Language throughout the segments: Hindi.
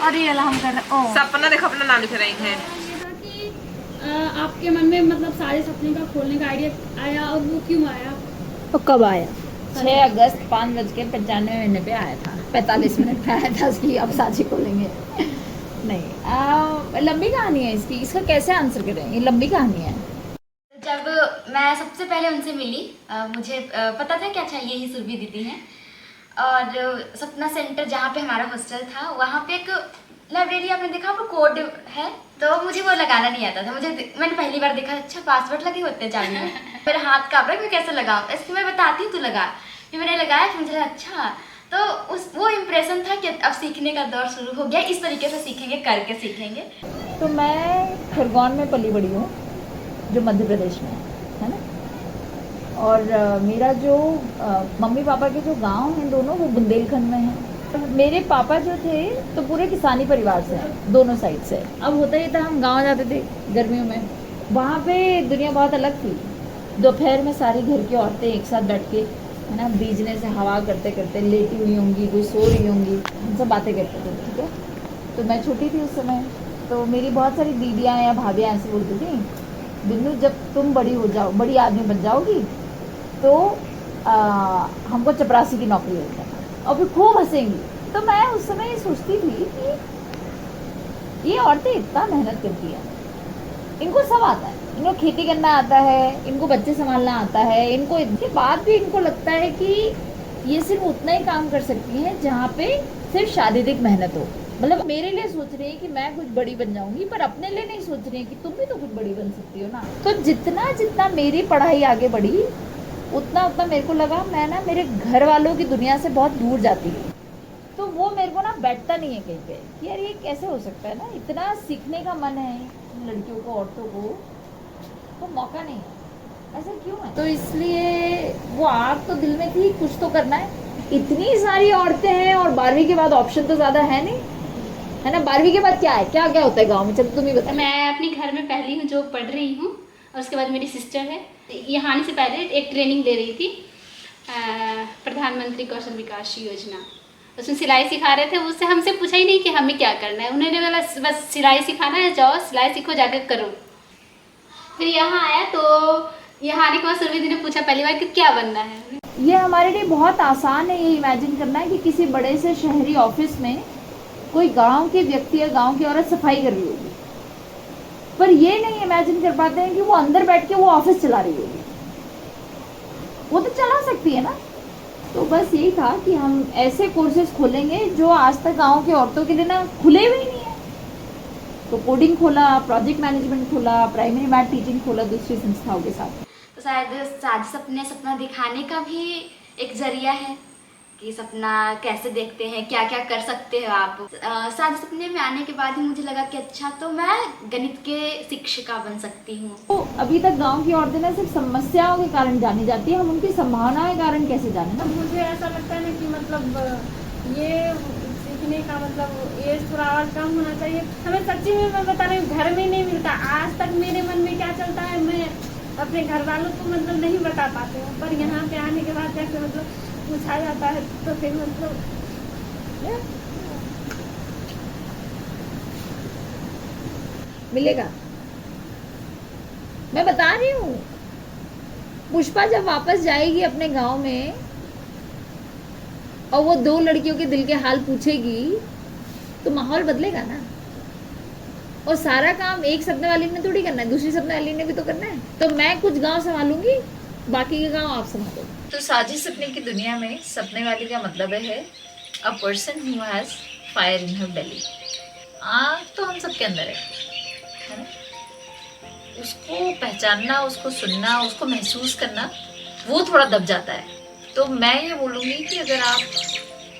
और ये हम कर रहे सपना देखो अपना नाम लिख रही है। आपके मन में मतलब सारे सपने का खोलने का आइडिया आया और वो क्यों आया? तो कब आया? 6 अगस्त 5:95 पे आया था, 45 मिनट पे आया था कि अब साझी खोलेंगे। नहीं, लंबी कहानी है इसकी, इसका कैसे आंसर करें, ये लंबी कहानी है। जब मैं सबसे पहले उनसे मिली, मुझे पता था क्या चाहिए ही सुरभि दीदी हैं। और सपना सेंटर जहाँ पे हमारा हॉस्टल था वहाँ पे एक लाइब्रेरी आपने देखा वो कोड है, तो मुझे वो लगाना नहीं आता था। मैंने पहली बार देखा, अच्छा पासवर्ड लगे होते हैं चाबी में। मेरा हाथ काँप रहा है, मैं कैसे लगाऊँ, इसको मैं बताती हूँ तू लगा। फिर मैंने लगाया, फिर मुझे अच्छा, तो वो इम्प्रेशन था कि अब सीखने का दौर शुरू हो गया, इस तरीके से सीखेंगे, करके सीखेंगे। तो मैं खरगोन में पली बड़ी हूँ, जो मध्य प्रदेश में है ना। और मेरा जो मम्मी पापा के जो गांव हैं दोनों, वो बुंदेलखंड में हैं। मेरे पापा जो थे तो पूरे किसानी परिवार से हैं, दोनों साइड से। अब होता ही था, हम गांव जाते थे गर्मियों में, वहाँ पे दुनिया बहुत अलग थी। दोपहर में सारी घर की औरतें एक साथ बैठ के है ना, बीजने से हवा करते करते लेटी हुई होंगी, कोई सो रही होंगी, हम सब बातें करते थे, ठीक है। तो मैं छोटी थी उस समय, तो मेरी बहुत सारी दीदियाँ या भाभियाँ ऐसे बोलती थी, बिन्नू जब तुम बड़ी हो जाओ, बड़ी आदमी बन जाओगी तो हमको चपरासी की नौकरी हो जाएगी, और फिर खूब हंसेंगी। तो मैं उस समय ये सोचती थी कि ये औरतें इतना मेहनत करती हैं, इनको सब आता है, इनको खेती करना आता है, इनको बच्चे संभालना आता है, इनको इसके बाद भी इनको लगता है कि ये सिर्फ उतना ही काम कर सकती हैं जहाँ पे सिर्फ शारीरिक मेहनत हो। मतलब मेरे लिए सोच रही है कि मैं कुछ बड़ी बन जाऊंगी, पर अपने लिए नहीं सोच रही है कि तुम भी तो कुछ बड़ी बन सकती हो ना। तो जितना जितना मेरी पढ़ाई आगे बढ़ी, उतना उतना मेरे को लगा मैं ना मेरे घर वालों की दुनिया से बहुत दूर जाती हूँ। तो वो मेरे को ना बैठता नहीं है कहीं पे कि यार ये कैसे हो सकता है ना, इतना सीखने का मन है लड़कियों को, औरतों को, तो मौका नहीं है, ऐसा क्यों है। तो इसलिए वो आग तो दिल में थी, कुछ तो करना है। इतनी सारी औरतें हैं और 12वीं के बाद ऑप्शन तो ज्यादा है नहीं, है ना। 12वीं के बाद क्या है, क्या क्या होता है गाँव में, चलो तुम ही बताओ। मैं अपने घर में पहली हूँ जो पढ़ रही हूँ, और उसके बाद मेरी सिस्टर है। यहाँ आने से पहले एक ट्रेनिंग ले रही थी, प्रधानमंत्री कौशल विकास योजना, उसमें सिलाई सिखा रहे थे। उससे हमसे पूछा ही नहीं कि हमें क्या करना है, उन्होंने बोला बस सिलाई सिखाना है, जाओ सिलाई सीखो, जाकर करो। फिर यहाँ आया, तो यहाँ आने के बाद सुरभि दी ने पूछा पहली बार कि क्या बनना है। ये हमारे लिए बहुत आसान है ये इमेजिन करना है कि किसी बड़े से शहरी ऑफिस में कोई गांव के व्यक्ति या गांव की औरत सफाई कर रही होगी, पर ये नहीं इमेजिन कर पाते हैं कि वो अंदर बैठ के वो ऑफिस चला रही होगी। वो तो चला सकती है ना। तो बस यही था कि हम ऐसे कोर्सेज खोलेंगे जो आज तक गांव की औरतों के लिए ना खुले हुए ही नहीं है। तो कोडिंग खोला, प्रोजेक्ट मैनेजमेंट खोला, प्राइमरी मैथ टीचिंग खोला दूसरी संस्थाओं के साथ। तो शायद साझी सपने सपना दिखाने का भी एक जरिया है कि सपना कैसे देखते हैं, क्या क्या कर सकते हो आप। साझी सपने में आने के बाद ही मुझे लगा कि अच्छा, तो मैं गणित के शिक्षिका बन सकती हूँ। तो अभी तक गांव की औरतें ना सिर्फ समस्याओं के कारण जानी जाती है, हम उनकी संभावनाओं के कारण कैसे जाने ना। मुझे ऐसा लगता है ना कि मतलब ये सीखने का मतलब ये थोड़ा और कम होना चाहिए। हमें सच्ची में मैं बता रही हूँ, घर में नहीं मिलता। आज तक मेरे मन में क्या चलता है मैं अपने घर वालों को मतलब नहीं बता पाती हूँ, पर यहाँ पे आने के बाद जैसे मतलब पूछा जाता है तो फिर मतलब मिलेगा। मैं बता रही हूँ, पुष्पा जब वापस जाएगी अपने गांव में और वो 2 लड़कियों के दिल के हाल पूछेगी, तो माहौल बदलेगा ना। और सारा काम एक सपने वाली ने थोड़ी करना है, दूसरी सपने वाली ने भी तो करना है। तो मैं कुछ गांव संभालूंगी, बाकी के गांव आप संभालो। तो साझी सपने की दुनिया में सपने वाली का मतलब है a person who has fire in her belly. आग तो हम सबके अंदर है ना। उसको पहचानना, उसको सुनना, उसको महसूस करना, वो थोड़ा दब जाता है। तो मैं ये बोलूँगी कि अगर आप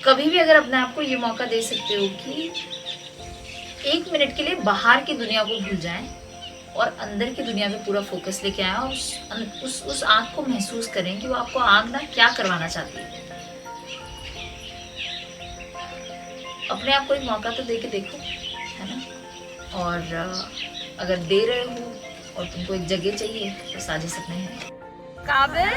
कभी भी अगर अपने आप को ये मौका दे सकते हो कि 1 मिनट के लिए बाहर की दुनिया को भूल जाएं और अंदर की दुनिया पे पूरा फोकस लेके आए और उस आग को महसूस करें कि वो आपको आग ना क्या करवाना चाहती है। अपने आप को एक मौका तो दे के देखो, है ना। और अगर दे रहे हो और तुमको एक जगह चाहिए तो साझी सपने हैं। काबिल